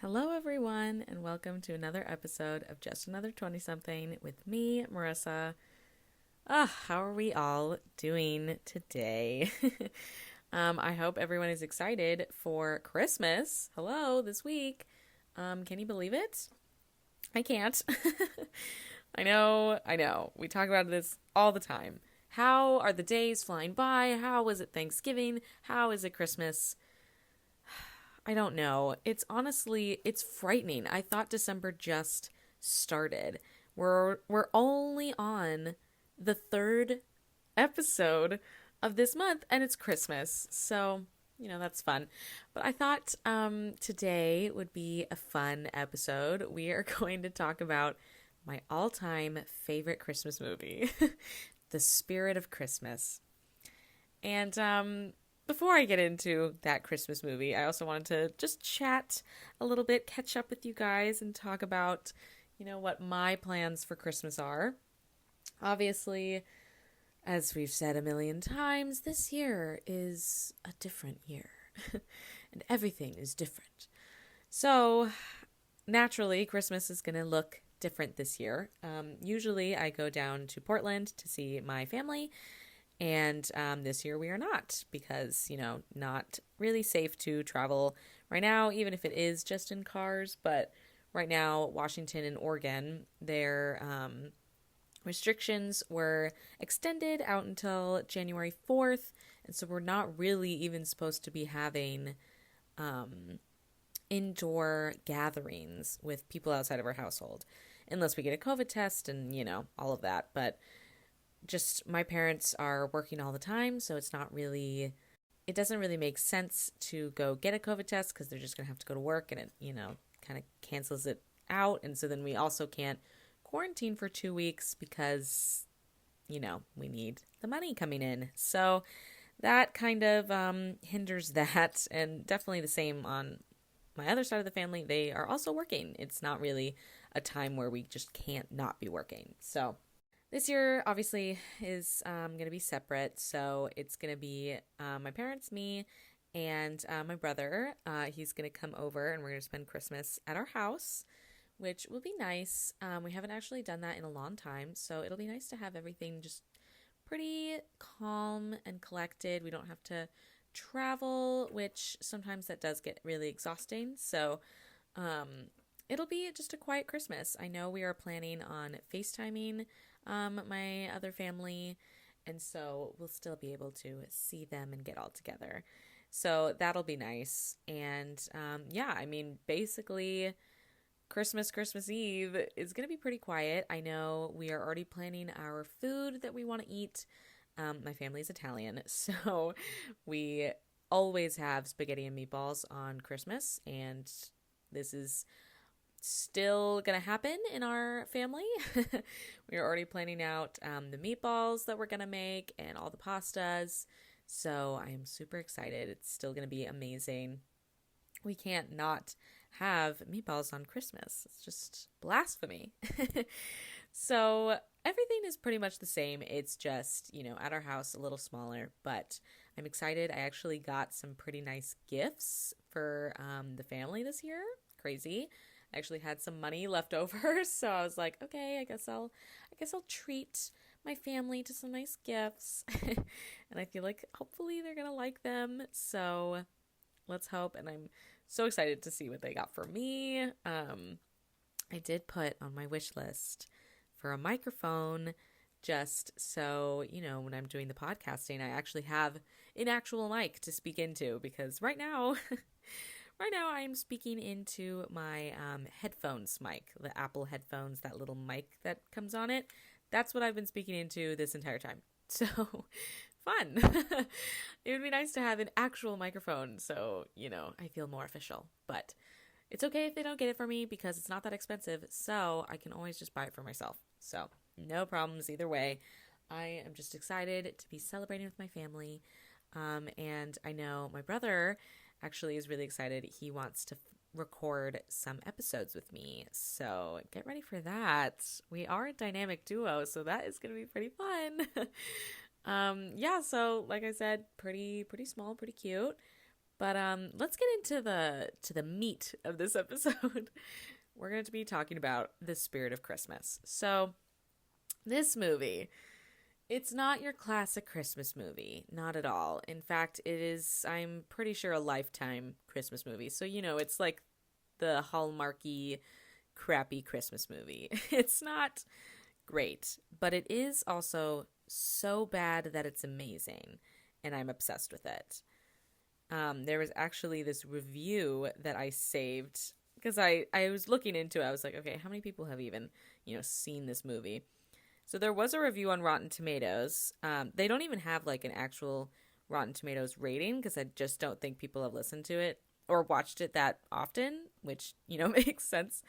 Hello, everyone, and welcome to another episode of Just Another 20 something with me, Marissa. How are we all doing today? I hope everyone is excited for Christmas. Hello, this week. Can you believe it? I can't. I know. We talk about this all the time. How are the days flying by? How is it Thanksgiving? How is it Christmas? I don't know. It's frightening. I thought December just started. We're only on the third episode of this month and it's Christmas. So, that's fun. But I thought today would be a fun episode. We are going to talk about my all-time favorite Christmas movie, The Spirit of Christmas. And before I get into that Christmas movie, I also wanted to just chat a little bit, catch up with you guys, and talk about, what my plans for Christmas are. Obviously, as we've said a million times, this year is a different year, and everything is different. So, naturally, Christmas is going to look different this year. Usually, I go down to Portland to see my family. And this year we are not because, not really safe to travel right now, even if it is just in cars. But right now, Washington and Oregon, their restrictions were extended out until January 4th. And so we're not really even supposed to be having indoor gatherings with people outside of our household unless we get a COVID test and, all of that. But just my parents are working all the time, so it doesn't really make sense to go get a COVID test because they're just going to have to go to work and it, kind of cancels it out. And so then we also can't quarantine for 2 weeks because, we need the money coming in. So that kind of hinders that, and definitely the same on my other side of the family. They are also working. It's not really a time where we just can't not be working. So this year, obviously, is going to be separate. So it's going to be my parents, me, and my brother. He's going to come over and we're going to spend Christmas at our house, which will be nice. We haven't actually done that in a long time. So it'll be nice to have everything just pretty calm and collected. We don't have to travel, which sometimes that does get really exhausting. So it'll be just a quiet Christmas. I know we are planning on FaceTiming my other family, and so we'll still be able to see them and get all together. So that'll be nice. And basically Christmas Eve is going to be pretty quiet. I know we are already planning our food that we want to eat. My family's Italian, so we always have spaghetti and meatballs on Christmas, and this is still gonna happen in our family. We are already planning out the meatballs that we're gonna make and all the pastas, so I am super excited. It's still gonna be amazing. We can't not have meatballs on Christmas. It's just blasphemy. So everything is pretty much the same. It's just, at our house a little smaller, but I'm excited. I actually got some pretty nice gifts for the family this year. Crazy. I actually had some money left over, so I was like, okay, I guess I'll treat my family to some nice gifts. And I feel like hopefully they're gonna like them. So let's hope. And I'm so excited to see what they got for me. I did put on my wish list for a microphone just so, when I'm doing the podcasting, I actually have an actual mic to speak into, because right now I am speaking into my headphones mic, the Apple headphones, that little mic that comes on it. That's what I've been speaking into this entire time. So fun. It would be nice to have an actual microphone so, I feel more official. But it's okay if they don't get it for me because it's not that expensive, so I can always just buy it for myself. So no problems either way. I am just excited to be celebrating with my family. And I know my brother actually is really excited. He wants to record some episodes with me. So get ready for that. We are a dynamic duo, so that is going to be pretty fun. So like I said, pretty small, pretty cute. But let's get into the meat of this episode. We're going to be talking about the spirit of Christmas. So, this movie, it's not your classic Christmas movie, not at all. In fact, it is, I'm pretty sure, a Lifetime Christmas movie. So, it's like the Hallmarky, crappy Christmas movie. It's not great, but it is also so bad that it's amazing, and I'm obsessed with it. There was actually this review that I saved because I was looking into it. I was like, okay, how many people have even, seen this movie? So there was a review on Rotten Tomatoes. They don't even have like an actual Rotten Tomatoes rating because I just don't think people have listened to it or watched it that often, which, makes sense.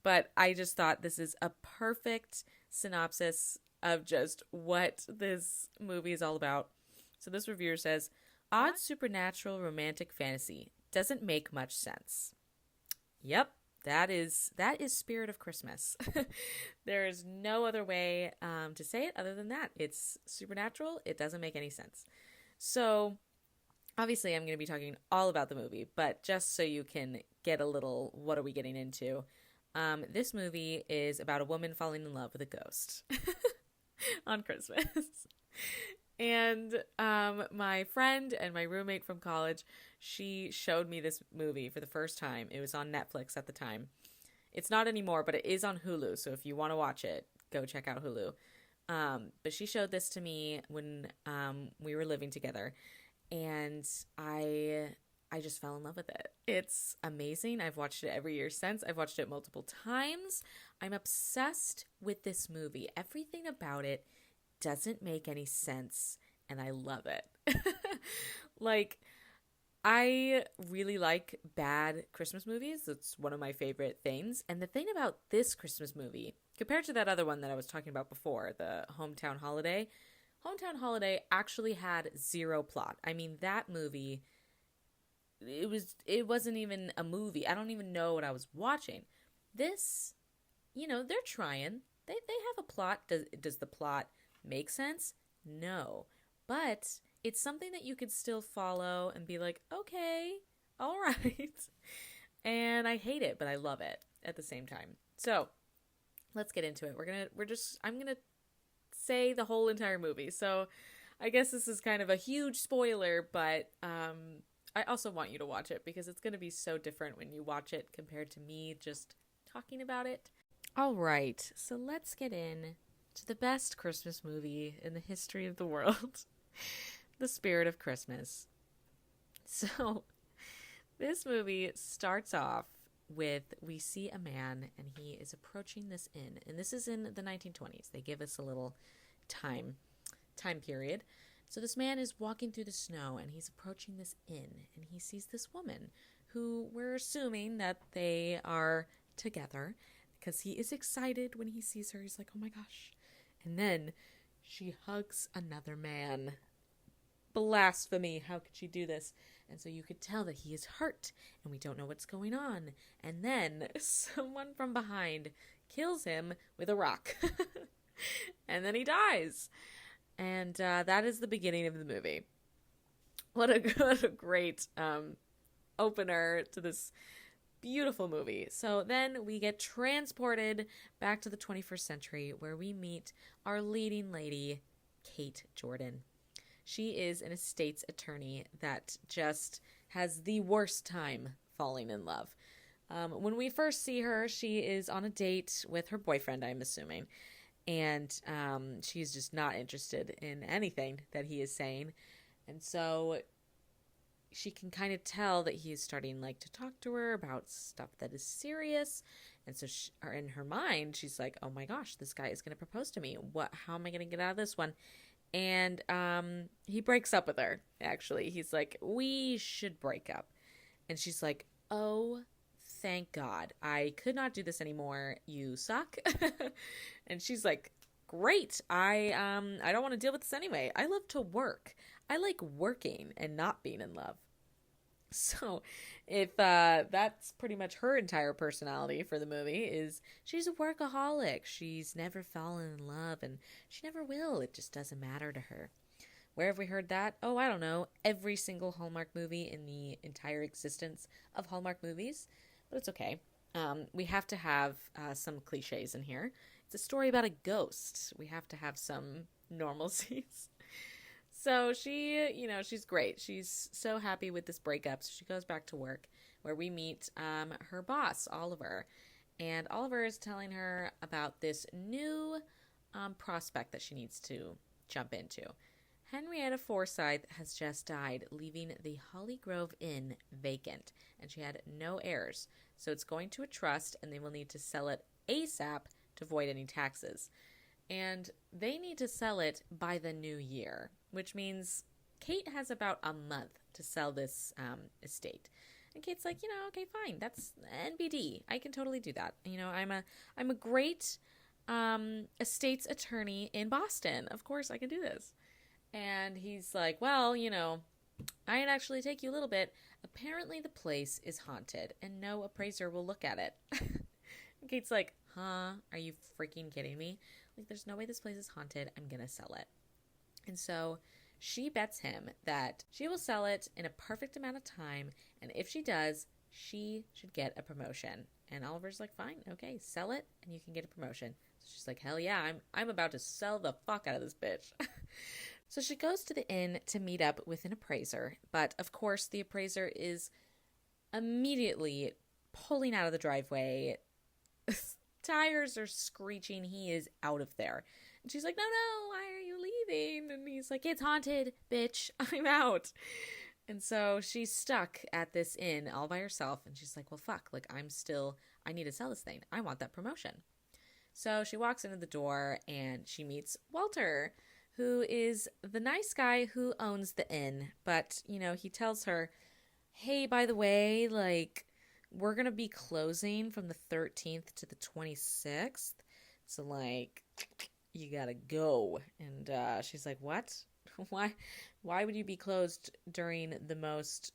But I just thought this is a perfect synopsis of just what this movie is all about. So this reviewer says, odd supernatural romantic fantasy doesn't make much sense. Yep, that is spirit of Christmas. There is no other way to say it other than that. It's supernatural. It doesn't make any sense. So obviously I'm going to be talking all about the movie, but just so you can get a little, what are we getting into? This movie is about a woman falling in love with a ghost on Christmas. And my friend and my roommate from college, she showed me this movie for the first time. It was on Netflix at the time. It's not anymore, but it is on Hulu. So if you want to watch it, go check out Hulu. But she showed this to me when we were living together. And I just fell in love with it. It's amazing. I've watched it every year since. I've watched it multiple times. I'm obsessed with this movie. Everything about it doesn't make any sense, and I love it. Like, I really like bad Christmas movies. It's one of my favorite things. And the thing about this Christmas movie, compared to that other one that I was talking about before, the Hometown Holiday actually had zero plot. I mean, that movie, it wasn't even a movie. I don't even know what I was watching. This, they're trying. They have a plot. Does the plot make sense? No. But it's something that you could still follow and be like, okay, all right. And I hate it, but I love it at the same time. So let's get into it. I'm going to say the whole entire movie. So I guess this is kind of a huge spoiler, but I also want you to watch it because it's going to be so different when you watch it compared to me just talking about it. All right, so let's get in to the best Christmas movie in the history of the world, The Spirit of Christmas. So this movie starts off with, we see a man and he is approaching this inn, and this is in the 1920s. They give us a little time period. So this man is walking through the snow and he's approaching this inn, and he sees this woman who we're assuming that they are together because he is excited when he sees her. He's like, oh my gosh. And then she hugs another man. Blasphemy. How could she do this? And so you could tell that he is hurt and we don't know what's going on. And then someone from behind kills him with a rock. And then he dies. And that is the beginning of the movie. What a great opener to this beautiful movie. So then we get transported back to the 21st century where we meet our leading lady, Kate Jordan. She is an estates attorney that just has the worst time falling in love. When we first see her, she is on a date with her boyfriend, I'm assuming. And she's just not interested in anything that he is saying. And so she can kind of tell that he is starting to talk to her about stuff that is serious. And so in her mind, she's like, oh my gosh, this guy is going to propose to me. How am I going to get out of this one? And he breaks up with her, actually. He's like, we should break up. And she's like, oh, thank God. I could not do this anymore. You suck. And she's like, great. I don't want to deal with this anyway. I love to work. I like working and not being in love. So if that's pretty much her entire personality for the movie, is she's a workaholic. She's never fallen in love and she never will. It just doesn't matter to her. Where have we heard that? Oh, I don't know. Every single Hallmark movie in the entire existence of Hallmark movies. But it's okay. We have to have some cliches in here. It's a story about a ghost. We have to have some normalcies. So she, she's great. She's so happy with this breakup. So she goes back to work where we meet her boss, Oliver. And Oliver is telling her about this new prospect that she needs to jump into. Henrietta Forsyth has just died, leaving the Holly Grove Inn vacant, and she had no heirs. So it's going to a trust, and they will need to sell it ASAP to avoid any taxes. And they need to sell it by the new year, which means Kate has about a month to sell this estate. And Kate's like, okay, fine, that's NBD. I can totally do that. I'm a great estates attorney in Boston. Of course, I can do this. And he's like, well, I'd actually take you a little bit. Apparently the place is haunted and no appraiser will look at it. And Kate's like, huh? Are you freaking kidding me? Like, there's no way this place is haunted. I'm going to sell it. And so she bets him that she will sell it in a perfect amount of time. And if she does, she should get a promotion. And Oliver's like, fine, okay, sell it and you can get a promotion. So she's like, hell yeah, I'm about to sell the fuck out of this bitch. So she goes to the inn to meet up with an appraiser, but of course the appraiser is immediately pulling out of the driveway. Tires are screeching. He is out of there. And she's like, no, why are you leaving? And he's like, it's haunted, bitch. I'm out. And so she's stuck at this inn all by herself. And she's like, well, fuck, like I need to sell this thing. I want that promotion. So she walks into the door and she meets Walter, who is the nice guy who owns the inn. But, he tells her, hey, by the way, like, we're going to be closing from the 13th to the 26th. So, like, you got to go. And she's like, what? Why would you be closed during the most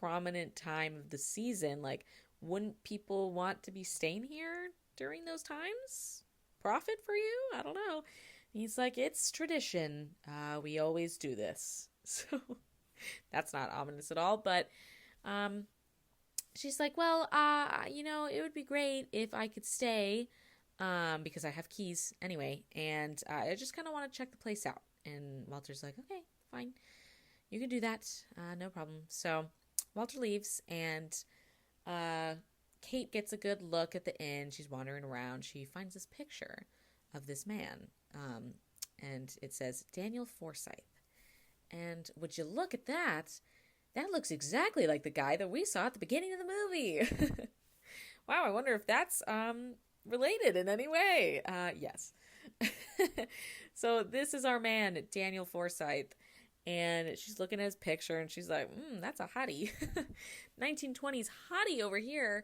prominent time of the season? Like, wouldn't people want to be staying here during those times? Profit for you? I don't know. He's like, it's tradition. We always do this. So that's not ominous at all. But she's like, well, it would be great if I could stay because I have keys anyway. And I just kind of want to check the place out. And Walter's like, okay, fine. You can do that. No problem. So Walter leaves and Kate gets a good look at the inn. She's wandering around. She finds this picture of this man. And it says Daniel Forsyth. And would you look at that? That looks exactly like the guy that we saw at the beginning of the movie. Wow, I wonder if that's related in any way. Yes. So this is our man, Daniel Forsyth. And she's looking at his picture and she's like, that's a hottie. 1920s hottie over here.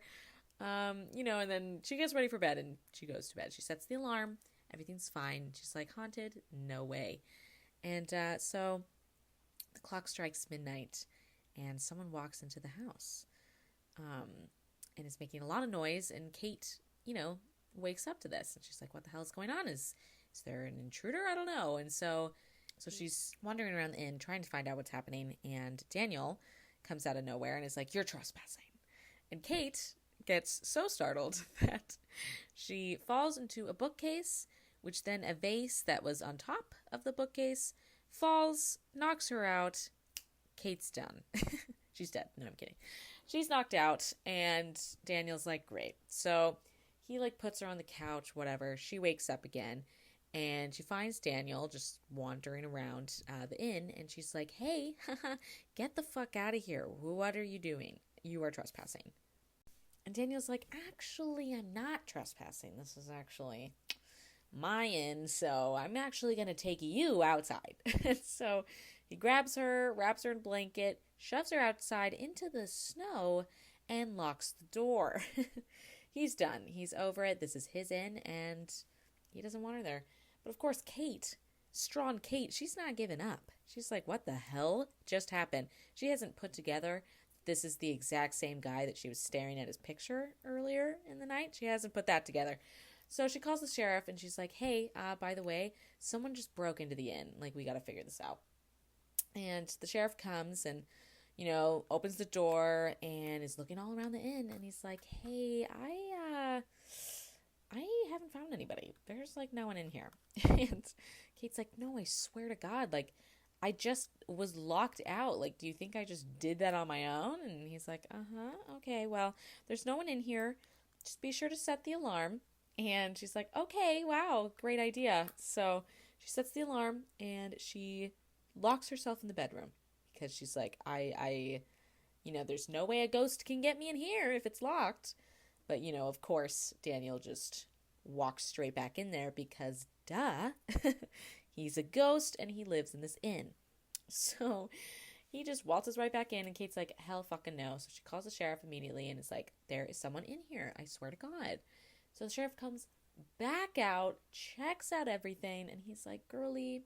And then she gets ready for bed and she goes to bed. She sets the alarm. Everything's fine. She's like, haunted? No way. And so the clock strikes midnight and someone walks into the house and is making a lot of noise. And Kate, wakes up to this. And she's like, what the hell is going on? Is there an intruder? I don't know. And so she's wandering around the inn trying to find out what's happening. And Daniel comes out of nowhere and is like, you're trespassing. And Kate gets so startled that she falls into a bookcase, which then a vase that was on top of the bookcase falls, knocks her out. Kate's done. She's dead. No, I'm kidding. She's knocked out, and Daniel's like, great. So he puts her on the couch, whatever. She wakes up again, and she finds Daniel just wandering around the inn, and she's like, hey, get the fuck out of here. What are you doing? You are trespassing. And Daniel's like, actually, I'm not trespassing. This is actually my inn, so I'm actually going to take you outside. And so he grabs her, wraps her in a blanket, shoves her outside into the snow, and locks the door. He's done. He's over it. This is his inn, and he doesn't want her there. But of course, Kate, strong Kate, she's not giving up. She's like, what the hell just happened? She hasn't put together this is the exact same guy that she was staring at his picture earlier in the night. She hasn't put that together. So she calls the sheriff and she's like, hey, by the way, someone just broke into the inn. Like, we got to figure this out. And the sheriff comes and, opens the door and is looking all around the inn. And he's like, hey, I haven't found anybody. There's like no one in here. And Kate's like, no, I swear to God, like, I just was locked out. Like, do you think I just did that on my own? And he's like, okay, well, there's no one in here. Just be sure to set the alarm. And she's like, okay, wow, great idea. So she sets the alarm and she locks herself in the bedroom because she's like, there's no way a ghost can get me in here if it's locked. But, of course, Daniel just walks straight back in there because, duh, he's a ghost and he lives in this inn. So he just waltzes right back in and Kate's like, hell fucking no. So she calls the sheriff immediately and is like, there is someone in here. I swear to God. So the sheriff comes back out, checks out everything, and he's like, girlie,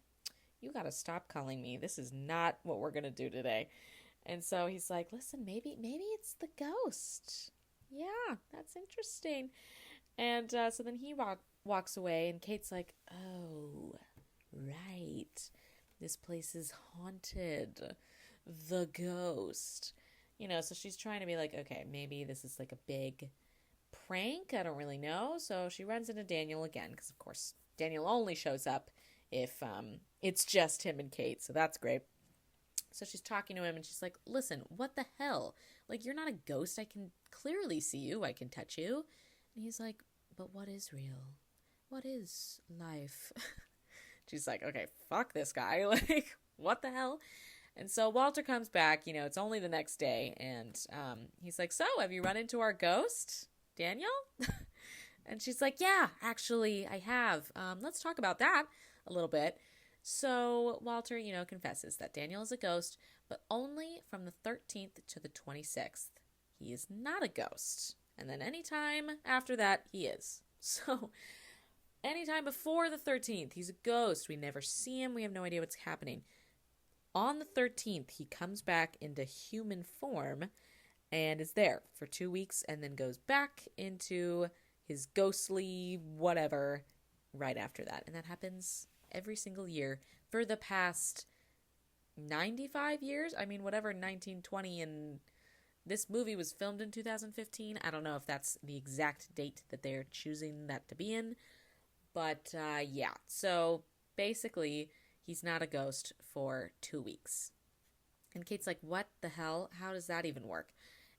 you gotta stop calling me. This is not what we're gonna do today. And so he's like, listen, maybe it's the ghost. Yeah, that's interesting. And so then he walks away, and Kate's like, oh, right. This place is haunted. The ghost. So she's trying to be like, okay, maybe this is like a big prank. I don't really know. So she runs into Daniel again, because, of course, Daniel only shows up if it's just him and Kate. So that's great. So she's talking to him and she's like, listen, what the hell? Like, you're not a ghost. I can clearly see you. I can touch you. And he's like, but what is real? What is life? She's like, okay, fuck this guy. Like, what the hell? And so Walter comes back, it's only the next day. And he's like, so have you run into our ghost, Daniel? And she's like, yeah, actually, I have. Let's talk about that a little bit. So Walter, confesses that Daniel is a ghost, but only from the 13th to the 26th. He is not a ghost. And then anytime after that, he is. So anytime before the 13th, he's a ghost. We never see him. We have no idea what's happening. On the 13th, he comes back into human form and is there for 2 weeks and then goes back into his ghostly whatever right after that. And that happens every single year for the past 95 years. I mean, whatever, 1920, and this movie was filmed in 2015. I don't know if that's the exact date that they're choosing that to be in. But, yeah. So, basically, he's not a ghost for 2 weeks. And Kate's like, what the hell? How does that even work?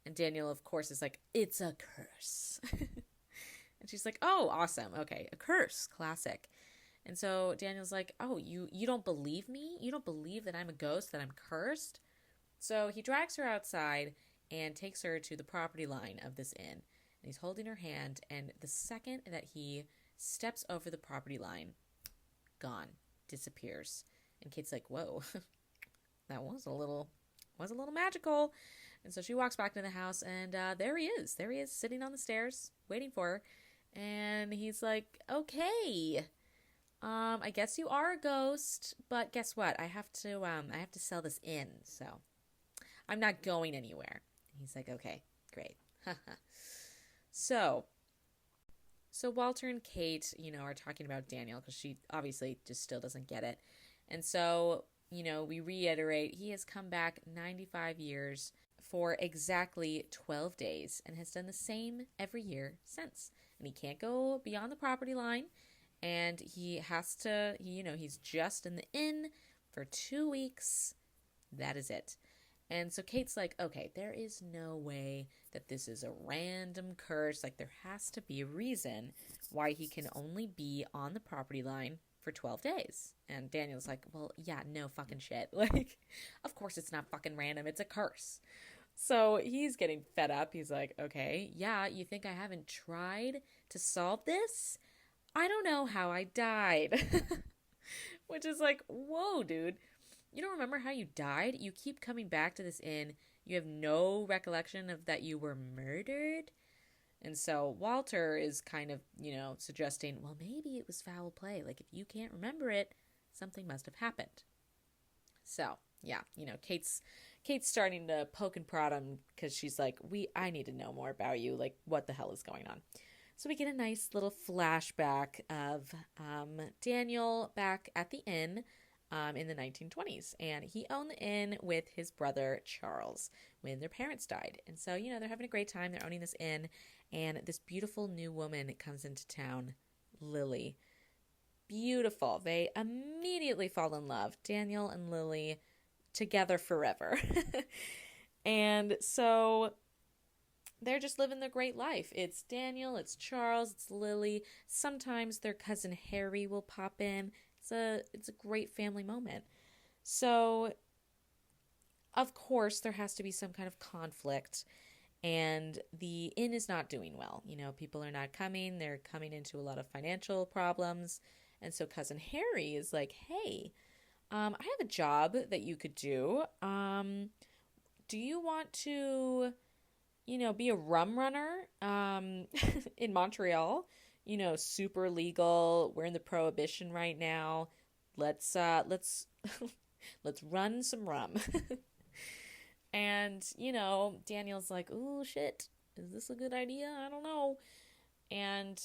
And Daniel, of course, is like, it's a curse. And she's like, oh, awesome. Okay, a curse. Classic. And so Daniel's like, oh, you don't believe me? You don't believe that I'm a ghost, that I'm cursed? So he drags her outside and takes her to the property line of this inn. And he's holding her hand, and the second that he steps over the property line, gone, disappears. And Kate's like, whoa, that was a little magical. And so she walks back to the house, and there he is. There he is, sitting on the stairs, waiting for her. And he's like, okay, I guess you are a ghost, but guess what? I have to sell this inn, so I'm not going anywhere. And he's like, okay, great. So Walter and Kate, are talking about Daniel because she obviously just still doesn't get it. And so, we reiterate, he has come back 95 years for exactly 12 days and has done the same every year since. And he can't go beyond the property line. And he has to, he's just in the inn for 2 weeks. That is it. And so Kate's like, okay, there is no way that this is a random curse. Like, there has to be a reason why he can only be on the property line for 12 days. And Daniel's like, well, yeah, no fucking shit. Like, of course it's not fucking random. It's a curse. So he's getting fed up. He's like, okay, yeah, you think I haven't tried to solve this? I don't know how I died. Which is like, whoa, dude. You don't remember how you died? You keep coming back to this inn. You have no recollection of that you were murdered? And so Walter is kind of, suggesting, well, maybe it was foul play. Like, if you can't remember it, something must have happened. So, yeah, Kate's starting to poke and prod him because she's like, I need to know more about you. Like, what the hell is going on? So we get a nice little flashback of Daniel back at the inn. in the 1920s. And he owned the inn with his brother Charles when their parents died. And so, they're having a great time. They're owning this inn. And this beautiful new woman comes into town, Lily. Beautiful. They immediately fall in love. Daniel and Lily together forever. And so they're just living their great life. It's Daniel, it's Charles, it's Lily. Sometimes their cousin Harry will pop in. It's a great family moment. So, of course, there has to be some kind of conflict. And the inn is not doing well. People are not coming. They're coming into a lot of financial problems. And so cousin Harry is like, hey, I have a job that you could do. Do you want to, be a rum runner in Montreal? Super legal. We're in the prohibition right now. Let's let's run some rum. And, Daniel's like, "Ooh, shit. Is this a good idea? I don't know." And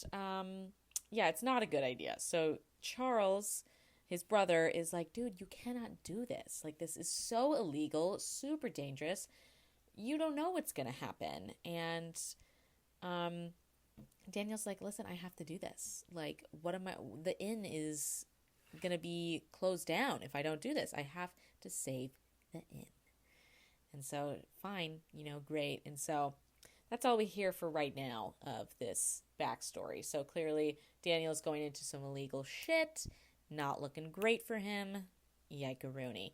yeah, it's not a good idea. So Charles, his brother, is like, "Dude, you cannot do this. Like, this is so illegal, super dangerous. You don't know what's going to happen." And Daniel's like, "Listen, I have to do this. Like, the inn is going to be closed down if I don't do this. I have to save the inn." And so, fine, great. And so that's all we hear for right now of this backstory. So clearly, Daniel's going into some illegal shit, not looking great for him. Yikeroony.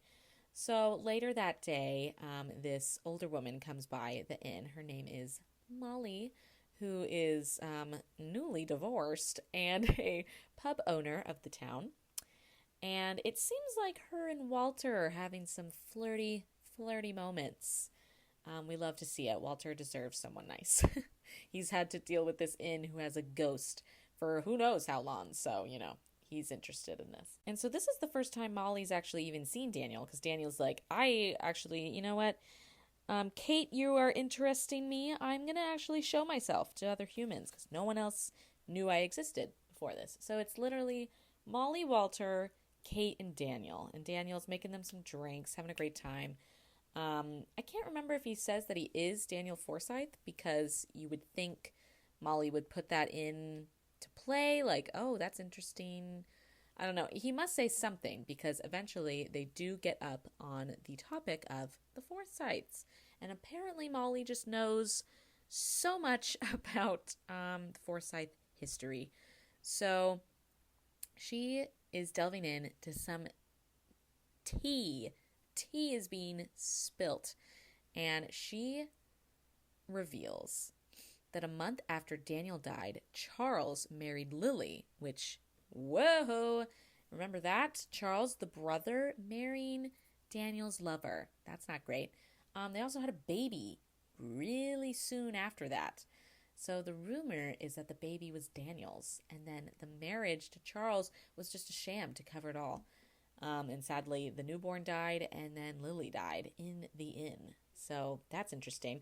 So later that day, this older woman comes by the inn. Her name is Molly, who is newly divorced and a pub owner of the town. And it seems like her and Walter are having some flirty moments. We love to see it. Walter deserves someone nice. He's had to deal with this inn who has a ghost for who knows how long. So, he's interested in this. And so this is the first time Molly's actually even seen Daniel, because Daniel's like, I actually, you know what? Kate, you are interesting me. I'm going to actually show myself to other humans because no one else knew I existed before this. So it's literally Molly, Walter, Kate, and Daniel. And Daniel's making them some drinks, having a great time. I can't remember if he says that he is Daniel Forsyth, because you would think Molly would put that in to play, like, oh, that's interesting. I don't know. He must say something, because eventually they do get up on the topic of the Forsyths. And apparently Molly just knows so much about the Forsyth history. So she is delving into some tea. Tea is being spilt, and she reveals that a month after Daniel died, Charles married Lily, which, whoa, remember that? Charles, the brother, marrying Daniel's lover. That's not great. They also had a baby really soon after that. So the rumor is that the baby was Daniel's, and then the marriage to Charles was just a sham to cover it all. And sadly, the newborn died, and then Lily died in the inn. So that's interesting.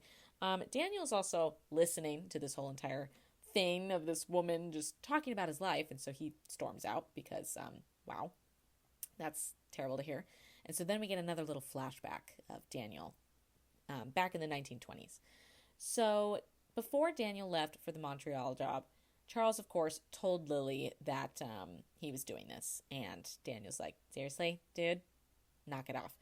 Daniel's also listening to this whole entire thing of this woman just talking about his life, and so he storms out because, wow, that's terrible to hear. And so then we get another little flashback of Daniel back in the 1920s. So before Daniel left for the Montreal job, Charles, of course, told Lily that he was doing this. And Daniel's like, seriously, dude? Knock it off.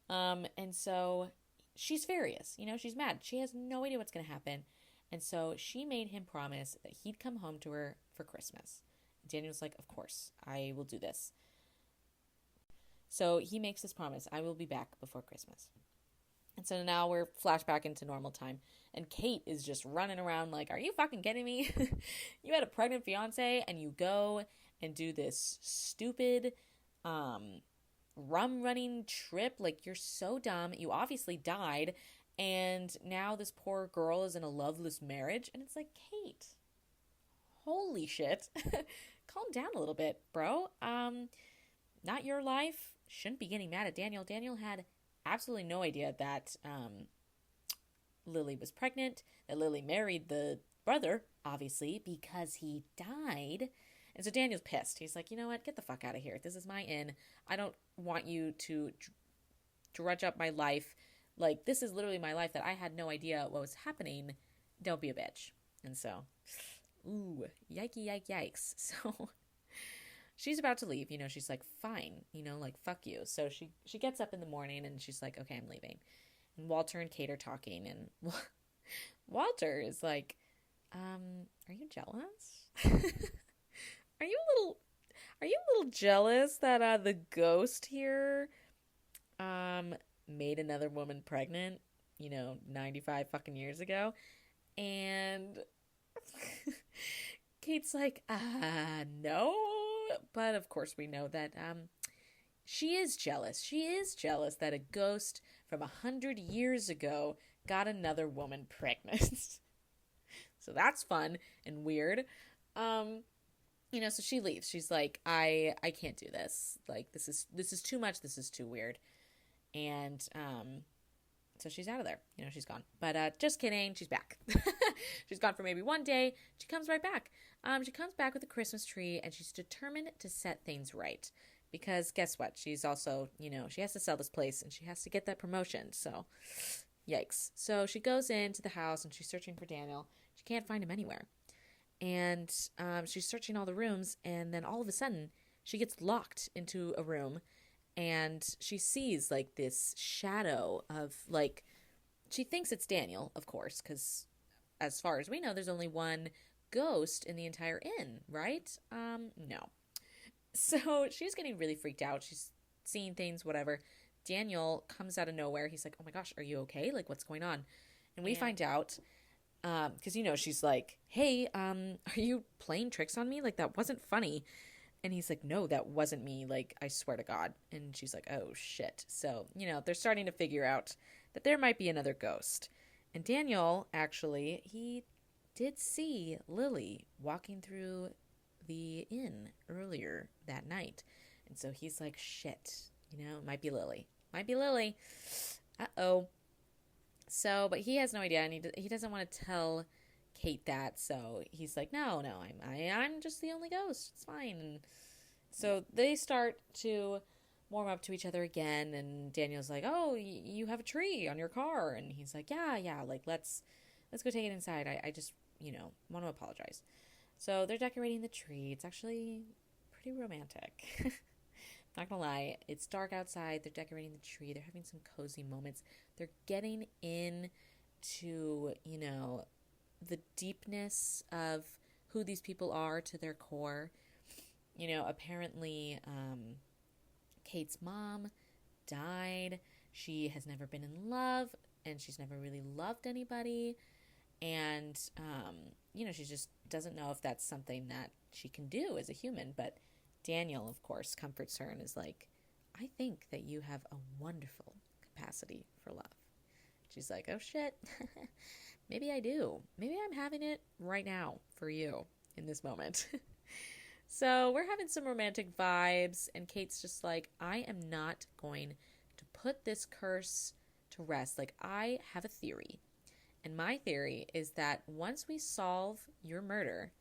And so she's furious. She's mad. She has no idea what's going to happen. And so she made him promise that he'd come home to her for Christmas. Daniel's like, of course, I will do this. So he makes this promise. I will be back before Christmas. And so now we're flashback into normal time. And Kate is just running around like, are you fucking kidding me? You had a pregnant fiance and you go and do this stupid rum running trip. Like, you're so dumb. You obviously died. And now this poor girl is in a loveless marriage. And it's like, Kate, holy shit. Calm down a little bit, bro. Not your life. Shouldn't be getting mad at Daniel. Daniel had absolutely no idea that Lily was pregnant, that Lily married the brother, obviously, because he died. And so Daniel's pissed. He's like, you know what? Get the fuck out of here. This is my inn. I don't want you to drudge up my life. Like, this is literally my life that I had no idea what was happening. Don't be a bitch. And so, ooh, yikes. So she's about to leave. She's like, fine, like, fuck you. So she gets up in the morning and she's like, okay, I'm leaving. And Walter and Kate are talking. And Walter is like, are you jealous? Are you a little jealous that the ghost here made another woman pregnant, 95 fucking years ago? And Kate's like, no. But of course we know that she is jealous. She is jealous that a ghost from 100 years ago got another woman pregnant. So that's fun and weird. So she leaves. She's like, I can't do this. Like, this is too much. This is too weird. And so she's out of there. She's gone. But just kidding. She's back. She's gone for maybe one day. She comes right back. She comes back with a Christmas tree, and she's determined to set things right. Because guess what? She's also, she has to sell this place, and she has to get that promotion. So, yikes. So she goes into the house, and she's searching for Daniel. She can't find him anywhere. And she's searching all the rooms, and then all of a sudden, she gets locked into a room, and she sees, like, this shadow of, like, she thinks it's Daniel, of course, because as far as we know, there's only one ghost in the entire inn, right? No. So she's getting really freaked out. She's seeing things, whatever. Daniel comes out of nowhere. He's like, oh my gosh, are you okay? Like, what's going on? And we find out, because, she's like, hey, are you playing tricks on me? Like, that wasn't funny. And he's like, no, that wasn't me. Like, I swear to God. And she's like, oh, shit. So, they're starting to figure out that there might be another ghost. And Daniel, actually, he did see Lily walking through the inn earlier that night. And so he's like, shit, it might be Lily. Might be Lily. Uh-oh. So, but he has no idea, and he doesn't want to tell Kate that, so he's like, no, I'm just the only ghost. It's fine. And so they start to warm up to each other again, and Daniel's like, oh, you have a tree on your car, and he's like, yeah, like, let's go take it inside. I just, want to apologize. So they're decorating the tree. It's actually pretty romantic. Not gonna lie, it's dark outside. They're decorating the tree. They're having some cozy moments. They're getting into, the deepness of who these people are to their core. Apparently, Kate's mom died. She has never been in love, and she's never really loved anybody. And, she just doesn't know if that's something that she can do as a human. But Daniel, of course, comforts her and is like, I think that you have a wonderful capacity for love. She's like, oh shit, maybe I do. Maybe I'm having it right now for you in this moment. So we're having some romantic vibes, and Kate's just like, I am not going to put this curse to rest. Like, I have a theory. And my theory is that once we solve your murder,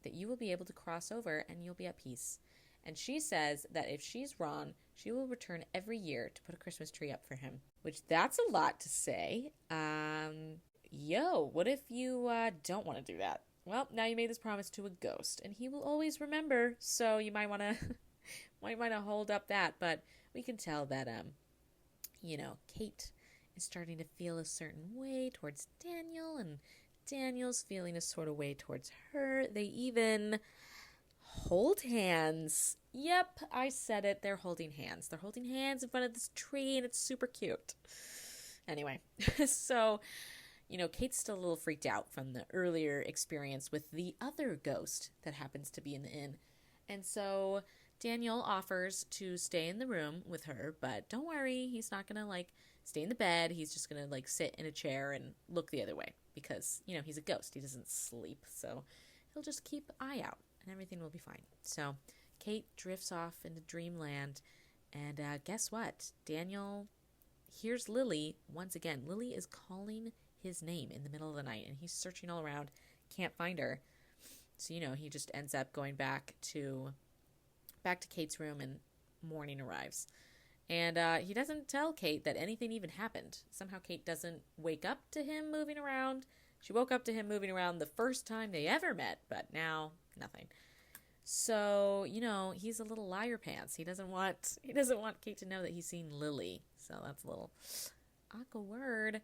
that you will be able to cross over and you'll be at peace. And she says that if she's wrong, she will return every year to put a Christmas tree up for him. Which, that's a lot to say. What if you don't want to do that? Well, now you made this promise to a ghost, and he will always remember. So you might want to hold up that. But we can tell that Kate is starting to feel a certain way towards Daniel, and Daniel's feeling a sort of way towards her. They even hold hands. Yep, I said it. They're holding hands. They're holding hands in front of this tree, and it's super cute. Anyway, so, Kate's still a little freaked out from the earlier experience with the other ghost that happens to be in the inn. And so Daniel offers to stay in the room with her, but don't worry, he's not going to, stay in the bed. He's just going to, sit in a chair and look the other way because, he's a ghost. He doesn't sleep, so he'll just keep an eye out and everything will be fine. So Kate drifts off into dreamland, and guess what? Daniel hears Lily once again. Lily is calling his name in the middle of the night, and he's searching all around, can't find her. So, he just ends up going back to Kate's room, and morning arrives. And he doesn't tell Kate that anything even happened. Somehow Kate doesn't wake up to him moving around. She woke up to him moving around the first time they ever met, but now nothing. So, he's a little liar pants. He doesn't want Kate to know that he's seen Lily. So that's a little awkward.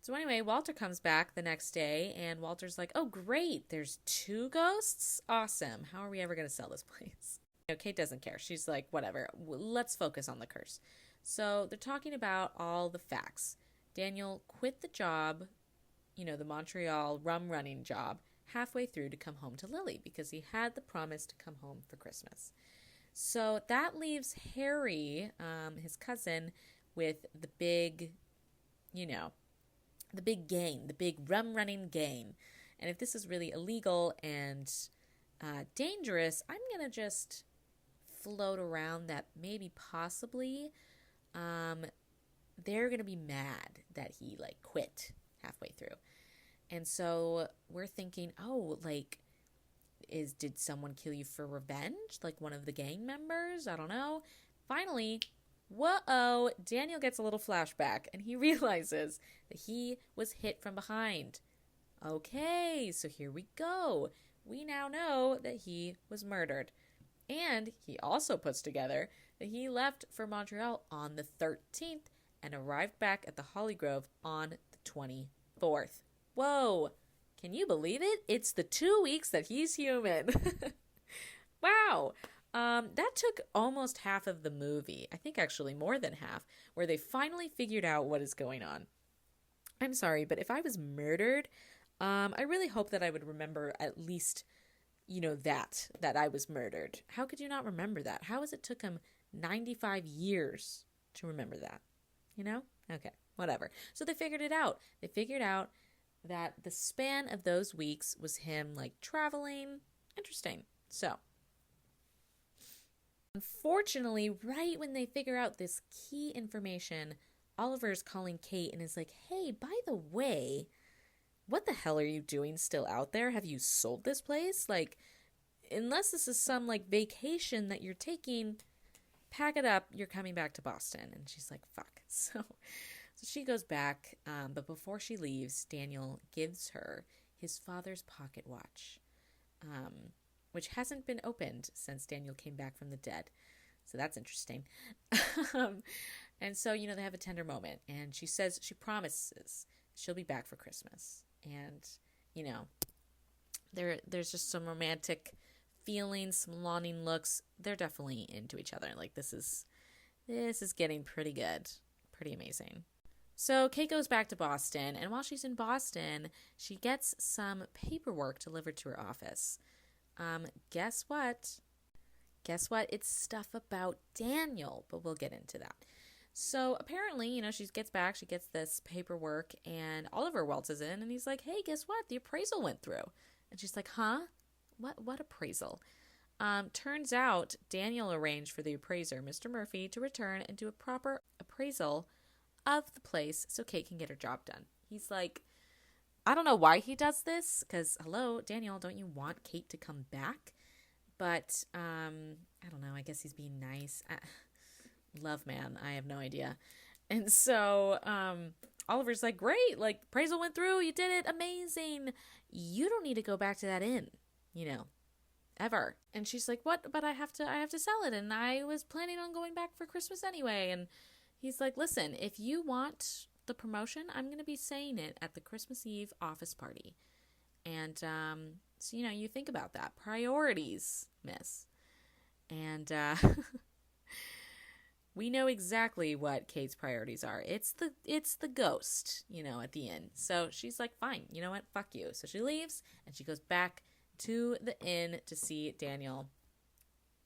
So anyway, Walter comes back the next day, and Walter's like, "Oh, great, there's 2 ghosts? Awesome. How are we ever going to sell this place?" Kate doesn't care. She's like, whatever, let's focus on the curse. So they're talking about all the facts. Daniel quit the job, the Montreal rum running job, halfway through to come home to Lily because he had the promise to come home for Christmas. So that leaves Harry, his cousin, with the big, the big gang, the big rum running gang. And if this is really illegal and dangerous, I'm going to just float around that maybe possibly they're going to be mad that he quit halfway through. And so we're thinking, did someone kill you for revenge? Like one of the gang members? I don't know. Finally, whoa, Daniel gets a little flashback and he realizes that he was hit from behind. Okay, so here we go. We now know that he was murdered. And he also puts together that he left for Montreal on the 13th and arrived back at the Holly Grove on the 24th. Whoa, can you believe it? It's the 2 weeks that he's human. Wow. That took almost half of the movie. I think actually more than half, where they finally figured out what is going on. I'm sorry, but if I was murdered, I really hope that I would remember at least that I was murdered. How could you not remember that? How has it took him 95 years to remember that? Okay, whatever. So they figured it out. They figured out that the span of those weeks was him traveling. Interesting. So, unfortunately, right when they figure out this key information, Oliver's calling Kate and is like, "Hey, by the way, what the hell are you doing still out there? Have you sold this place? Unless this is some vacation that you're taking, pack it up. You're coming back to Boston." And she's like, "Fuck." So she goes back. But before she leaves, Daniel gives her his father's pocket watch, which hasn't been opened since Daniel came back from the dead. So that's interesting. And so, they have a tender moment. And she promises she'll be back for Christmas. And, there's just some romantic feelings, some longing looks. They're definitely into each other. This is getting pretty good, pretty amazing. So Kate goes back to Boston, and while she's in Boston, she gets some paperwork delivered to her office. Guess what? It's stuff about Daniel, but we'll get into that. So apparently, she gets back, she gets this paperwork, and Oliver waltzes in, and he's like, "Hey, guess what? The appraisal went through." And she's like, "Huh? What appraisal?" Turns out Daniel arranged for the appraiser, Mr. Murphy, to return and do a proper appraisal of the place so Kate can get her job done. He's like, I don't know why he does this, because, hello, Daniel, don't you want Kate to come back? But, I don't know, I guess he's being nice. Love man, I have no idea. And so, Oliver's like, "Great, appraisal went through, you did it, amazing. You don't need to go back to that inn, ever." And she's like, "What? But I have to sell it, and I was planning on going back for Christmas anyway." And he's like, "Listen, if you want the promotion, I'm going to be saying it at the Christmas Eve office party. And, so, you think about that. Priorities, miss." And, we know exactly what Kate's priorities are. It's the ghost, at the inn. So she's like, "Fine, you know what? Fuck you." So she leaves, and she goes back to the inn to see Daniel.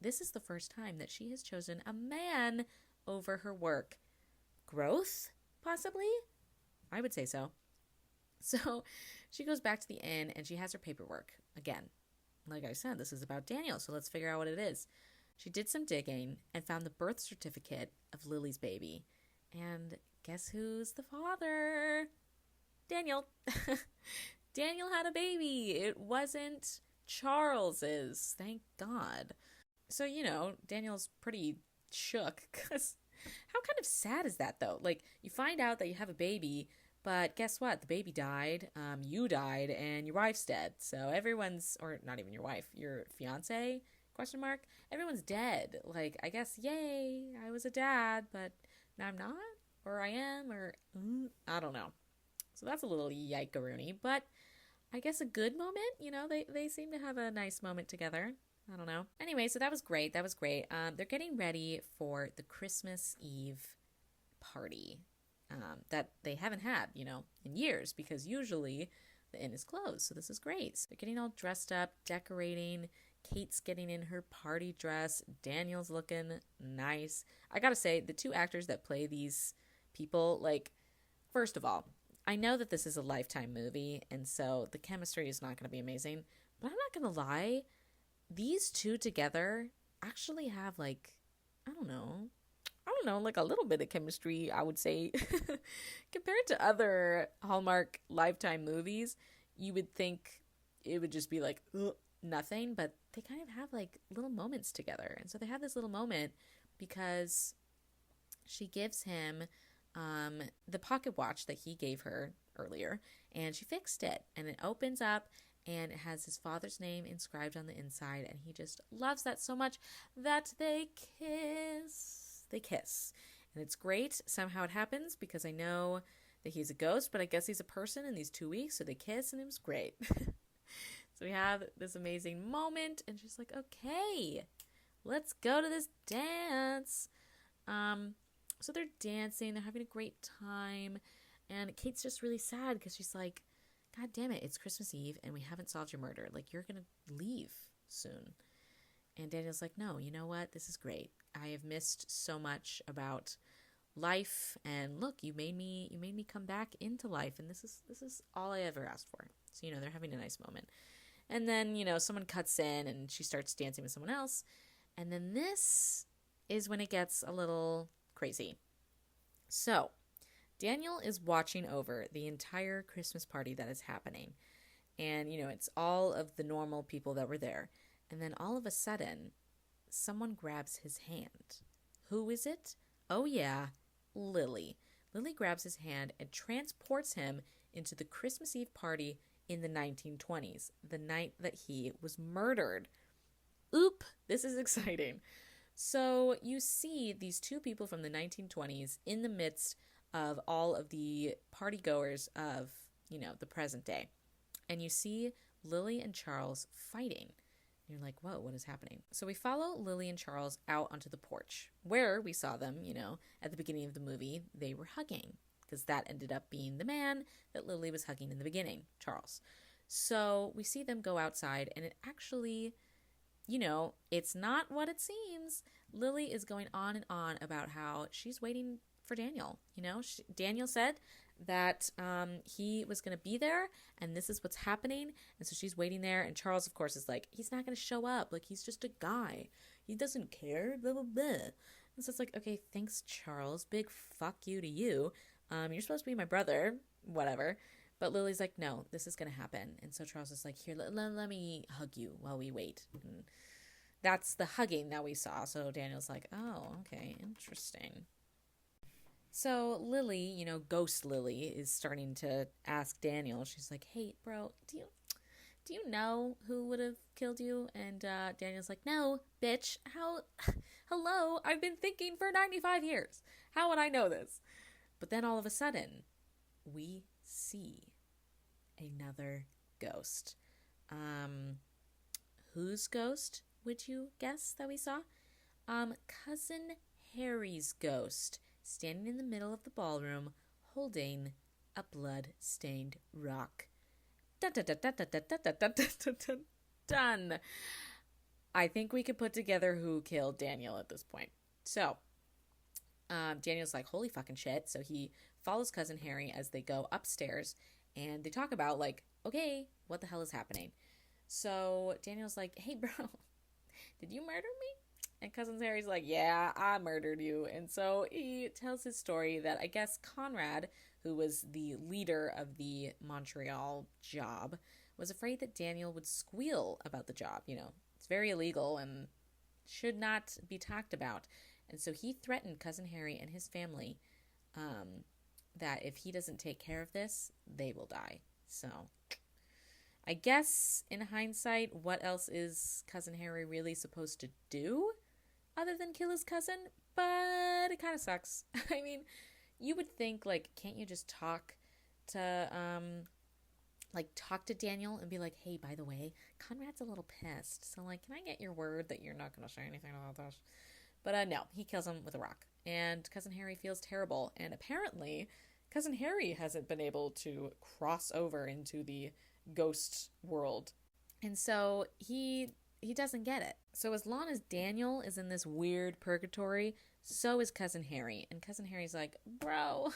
This is the first time that she has chosen a man over her work. Growth, possibly? I would say so. So she goes back to the inn, and she has her paperwork. Again, like I said, this is about Daniel, so let's figure out what it is. She did some digging and found the birth certificate of Lily's baby. And guess who's the father? Daniel. Daniel had a baby. It wasn't Charles is. Thank God. So, Daniel's pretty shook because how kind of sad is that though? Like, you find out that you have a baby, but guess what? The baby died, you died, and your wife's dead. So everyone's, or not even your wife, your fiance, question mark, everyone's dead. Like, I guess, yay, I was a dad, but now I'm not, or I am, or I don't know. So that's a little yikeroony, but I guess a good moment. They seem to have a nice moment together. I don't know. Anyway, so that was great. That was great. They're getting ready for the Christmas Eve party that they haven't had, in years, because usually the inn is closed. So this is great. So they're getting all dressed up, decorating. Kate's getting in her party dress. Daniel's looking nice. I gotta say, the two actors that play these people, like, first of all, I know that this is a Lifetime movie, and so the chemistry is not going to be amazing. But I'm not going to lie, these two together actually have, like, I don't know, like a little bit of chemistry, I would say. Compared to other Hallmark Lifetime movies, you would think it would just be like, ugh, nothing, but they kind of have like little moments together. And so they have this little moment because she gives him the pocket watch that he gave her earlier, and she fixed it, and it opens up and it has his father's name inscribed on the inside, and he just loves that so much that they kiss, and it's great. Somehow it happens because I know that he's a ghost, but I guess he's a person in these 2 weeks, so they kiss, and it was great. So we have this amazing moment, and she's like, okay, let's go to this dance. So they're dancing, they're having a great time, and Kate's just really sad because she's like, God damn it, it's Christmas Eve and we haven't solved your murder. Like, you're gonna leave soon. And Daniel's like, no, you know what? This is great. I have missed so much about life, and look, you made me come back into life, and this is all I ever asked for. So, they're having a nice moment. And then, someone cuts in and she starts dancing with someone else. And then this is when it gets a little crazy. So, Daniel is watching over the entire Christmas party that is happening. And, it's all of the normal people that were there. And then all of a sudden, someone grabs his hand. Who is it? Oh, yeah, Lily. Lily grabs his hand and transports him into the Christmas Eve party in the 1920s, the night that he was murdered. Oop, this is exciting. So you see these two people from the 1920s in the midst of all of the partygoers of, the present day. And you see Lily and Charles fighting. And you're like, whoa, what is happening? So we follow Lily and Charles out onto the porch where we saw them, at the beginning of the movie, they were hugging because that ended up being the man that Lily was hugging in the beginning, Charles. So we see them go outside, and it actually, it's not what it seems. Lily is going on and on about how she's waiting for Daniel. Daniel said that he was going to be there, and this is what's happening. And so she's waiting there, and Charles, of course, is like, he's not going to show up. Like, he's just a guy. He doesn't care, blah, blah, blah. And so it's like, okay, thanks, Charles. Big fuck you to you. You're supposed to be my brother, whatever. But Lily's like, no, this is going to happen. And so Charles is like, here, let me hug you while we wait. And that's the hugging that we saw. So Daniel's like, oh, okay, interesting. So Lily, ghost Lily, is starting to ask Daniel. She's like, hey, bro, do you know who would have killed you? And Daniel's like, no, bitch. Hello, I've been thinking for 95 years. How would I know this? But then all of a sudden, we see another ghost. Whose ghost would you guess that we saw? Cousin Harry's ghost, standing in the middle of the ballroom, holding a blood-stained rock. Dun, dun, dun, dun, dun, dun, dun, dun, dun, dun, done. I think we could put together who killed Daniel at this point. So, Daniel's like, holy fucking shit. So he follows Cousin Harry as they go upstairs, and they talk about, like, okay, what the hell is happening? So Daniel's like, hey, bro, did you murder me? And Cousin Harry's like, yeah, I murdered you. And so he tells his story that I guess Conrad, who was the leader of the Montreal job, was afraid that Daniel would squeal about the job. It's very illegal and should not be talked about. And so he threatened Cousin Harry and his family that if he doesn't take care of this, they will die. So I guess in hindsight, what else is Cousin Harry really supposed to do other than kill his cousin? But it kind of sucks. I mean, you would think, can't you just talk to Daniel and be like, hey, by the way, Conrad's a little pissed. So, can I get your word that you're not going to say anything about this? But no, he kills him with a rock. And Cousin Harry feels terrible. And apparently, Cousin Harry hasn't been able to cross over into the ghost world. And so he doesn't get it. So as long as Daniel is in this weird purgatory, so is Cousin Harry. And Cousin Harry's like, bro,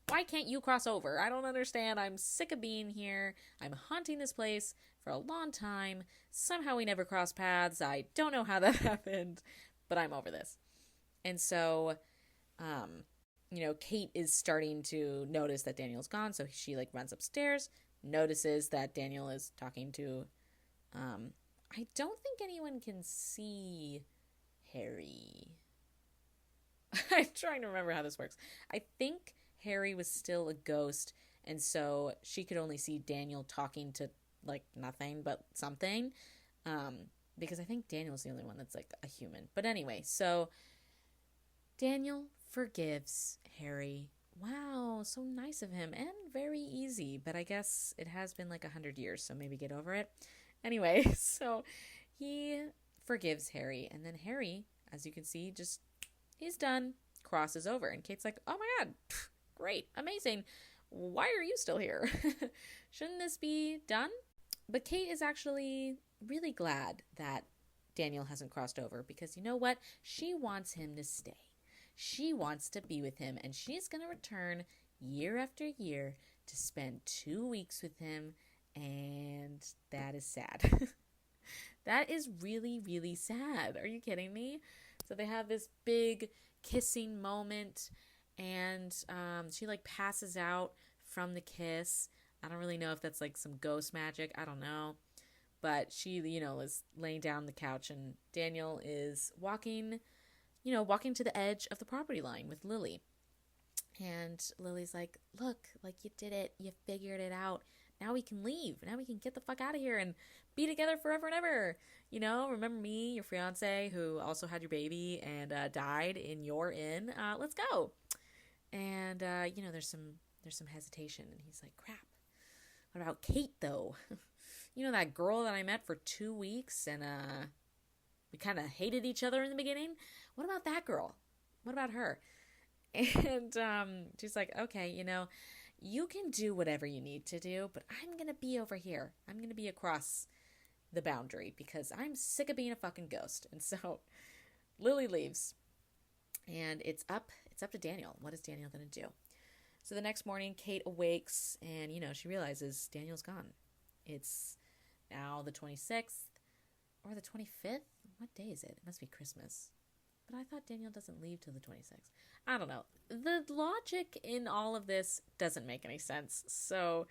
why can't you cross over? I don't understand. I'm sick of being here. I'm haunting this place for a long time. Somehow we never crossed paths. I don't know how that happened, but I'm over this. And so, Kate is starting to notice that Daniel's gone. So she runs upstairs, notices that Daniel is talking to, I don't think anyone can see Harry. I'm trying to remember how this works. I think Harry was still a ghost, and so she could only see Daniel talking to, nothing but something, because I think Daniel's the only one that's, a human. But anyway, so Daniel forgives Harry. Wow, so nice of him, and very easy, but I guess it has been 100 years, so maybe get over it. Anyway, so he forgives Harry, and then Harry, as you can see, he's done, crosses over, and Kate's like, oh my god, great, amazing, why are you still here? Shouldn't this be done? But Kate is actually really glad that Daniel hasn't crossed over, because you know what? She wants him to stay. She wants to be with him, and she's going to return year after year to spend 2 weeks with him, and that is sad. That is really, really sad. Are you kidding me? So they have this big kissing moment, and she passes out from the kiss. I don't really know if that's some ghost magic. I don't know. But she, is laying down on the couch, and Daniel is walking to the edge of the property line with Lily. And Lily's like, look, you did it. You figured it out. Now we can leave. Now we can get the fuck out of here and be together forever and ever. Remember me, your fiance, who also had your baby and died in your inn. Let's go. And, there's some hesitation. And he's like, crap. What about Kate, though? That girl that I met for 2 weeks and we kind of hated each other in the beginning? What about that girl? What about her? And she's like, okay, you can do whatever you need to do, but I'm going to be over here. I'm going to be across the boundary because I'm sick of being a fucking ghost. And so Lily leaves, and it's up to Daniel. What is Daniel going to do? So the next morning, Kate awakes, and, she realizes Daniel's gone. It's now the 26th or the 25th. What day is it? It must be Christmas. But I thought Daniel doesn't leave till the 26th. I don't know. The logic in all of this doesn't make any sense. So,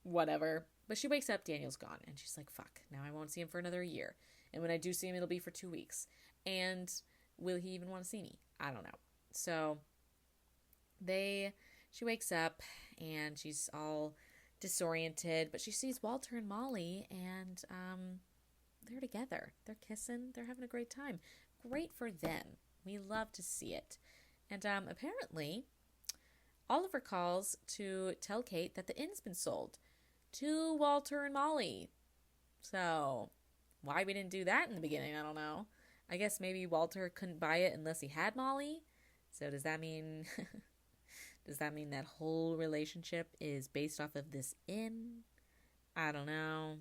whatever. But she wakes up, Daniel's gone. And she's like, fuck, now I won't see him for another year. And when I do see him, it'll be for 2 weeks. And will he even want to see me? I don't know. So, she wakes up and she's all disoriented. But she sees Walter and Molly, and they're together. They're kissing. They're having a great time. Great for them. We love to see it. And apparently, Oliver calls to tell Kate that the inn's been sold to Walter and Molly. So, why we didn't do that in the beginning, I don't know. I guess maybe Walter couldn't buy it unless he had Molly. So does that mean that whole relationship is based off of this inn? I don't know.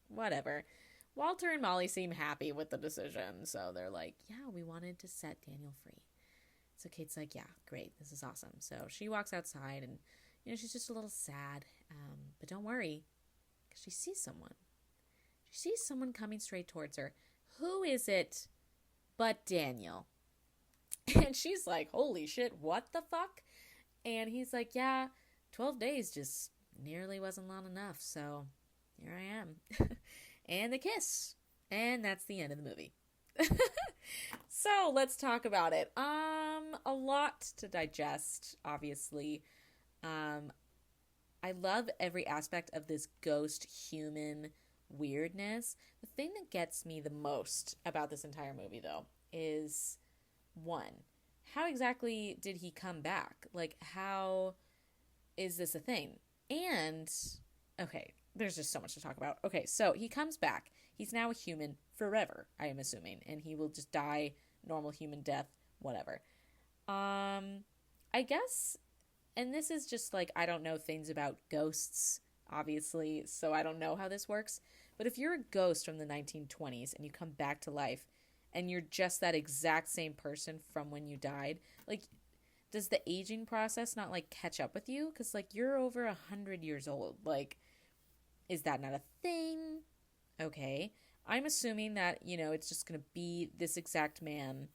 Whatever. Walter and Molly seem happy with the decision, so they're like, yeah, we wanted to set Daniel free. So Kate's like, yeah, great, this is awesome. So she walks outside, and, she's just a little sad, but don't worry, because she sees someone. She sees someone coming straight towards her. Who is it but Daniel? And she's like, holy shit, what the fuck? And he's like, yeah, 12 days just nearly wasn't long enough, so here I am. And the kiss. And that's the end of the movie. So let's talk about it. A lot to digest, obviously. Um, I love every aspect of this ghost human weirdness. The thing that gets me the most about this entire movie, though, is one, how exactly did he come back? Like, how is this a thing? And, okay, there's just so much to talk about. Okay, so he comes back. He's now a human forever, I am assuming, and he will just die normal human death, whatever. I guess, and this is just like, I don't know things about ghosts, obviously, so I don't know how this works. But if you're a ghost from the 1920s and you come back to life and you're just that exact same person from when you died, like, does the aging process not like catch up with you? Because like you're over 100 years old. Like, is that not a thing? Okay. I'm assuming that, it's just going to be this exact man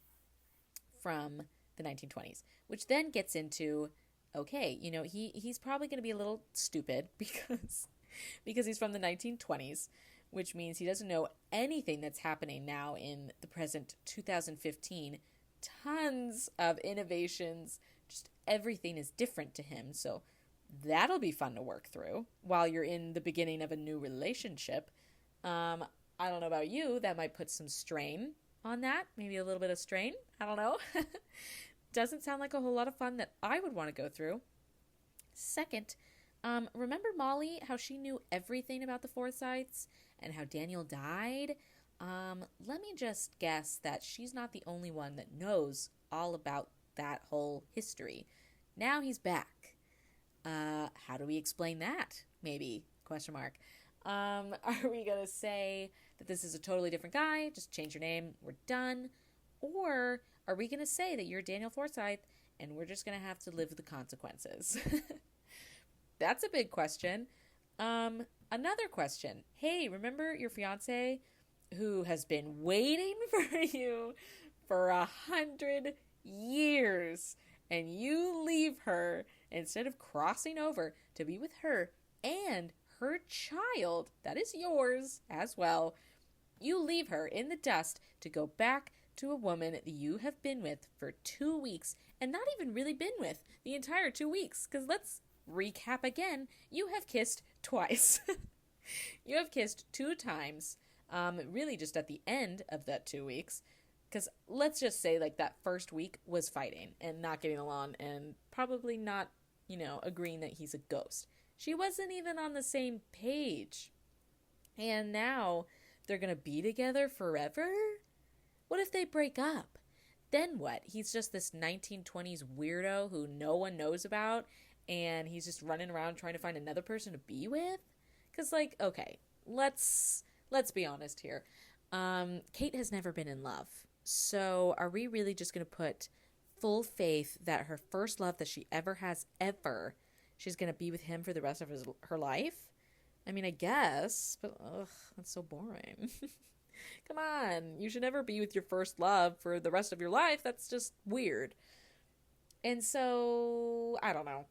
from the 1920s, which then gets into, okay, he's probably going to be a little stupid because he's from the 1920s, which means he doesn't know anything that's happening now in the present 2015. Tons of innovations, just everything is different to him. So that'll be fun to work through while you're in the beginning of a new relationship. I don't know about you, that might put some strain on that, maybe a little bit of strain. I don't know. Doesn't sound like a whole lot of fun that I would want to go through. Second, remember Molly, how she knew everything about the Forsyths and how Daniel died? Let me just guess that she's not the only one that knows all about that whole history. Now he's back. How do we explain that? Maybe, question mark. Are we going to say that this is a totally different guy, just change your name, we're done? Or are we going to say that you're Daniel Forsyth and we're just going to have to live with the consequences? That's a big question. Another question. Hey, remember your fiance who has been waiting for you for 100 years and you leave her instead of crossing over to be with her and her child that is yours as well? You leave her in the dust to go back to a woman that you have been with for 2 weeks and not even really been with the entire 2 weeks. Because let's recap again. You have kissed twice. You have kissed 2 times, really just at the end of that 2 weeks. Because let's just say like that first week was fighting and not getting along and probably not, agreeing that he's a ghost. She wasn't even on the same page. And now they're going to be together forever? What if they break up? Then what? He's just this 1920s weirdo who no one knows about and he's just running around trying to find another person to be with? Because, like, okay, let's be honest here. Kate has never been in love. So are we really just going to put full faith that her first love that she ever has ever, she's going to be with him for the rest of her life? I mean, I guess, but ugh, that's so boring. Come on, you should never be with your first love for the rest of your life. That's just weird. And so, I don't know.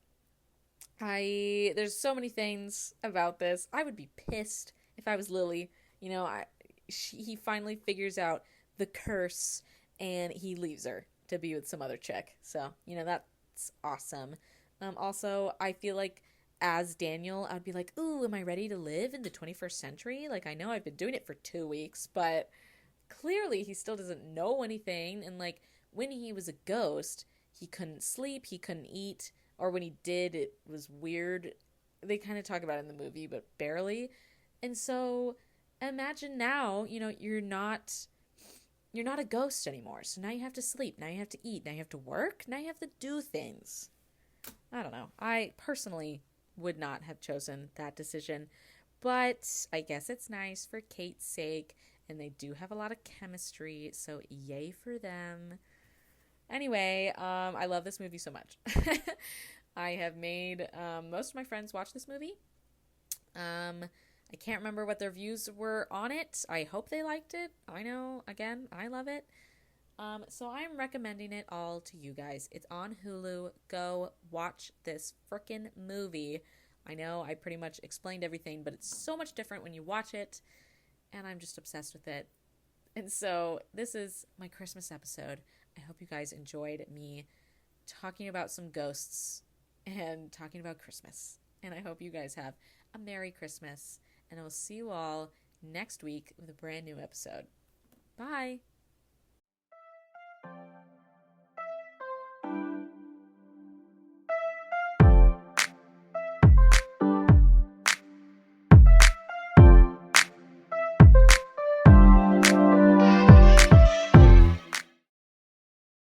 There's so many things about this. I would be pissed if I was Lily. He finally figures out the curse and he leaves her to be with some other chick. So, that's awesome. Also, I feel like as Daniel, I'd be like, ooh, am I ready to live in the 21st century? Like, I know I've been doing it for 2 weeks, but clearly he still doesn't know anything. And, like, when he was a ghost, he couldn't sleep, he couldn't eat, or when he did, it was weird. They kind of talk about it in the movie, but barely. And so, imagine now, you're not a ghost anymore. So now you have to sleep, now you have to eat, now you have to work, now you have to do things. I don't know. I personally would not have chosen that decision, but I guess it's nice for Kate's sake, and they do have a lot of chemistry, so yay for them. Anyway, I love this movie so much. I have made most of my friends watch this movie. I can't remember what their views were on it. I hope they liked it. I know, again, I love it. So I'm recommending it all to you guys. It's on Hulu. Go watch this frickin' movie. I know I pretty much explained everything, but it's so much different when you watch it, and I'm just obsessed with it. And so, this is my Christmas episode. I hope you guys enjoyed me talking about some ghosts and talking about Christmas. And I hope you guys have a Merry Christmas. And I will see you all next week with a brand new episode. Bye.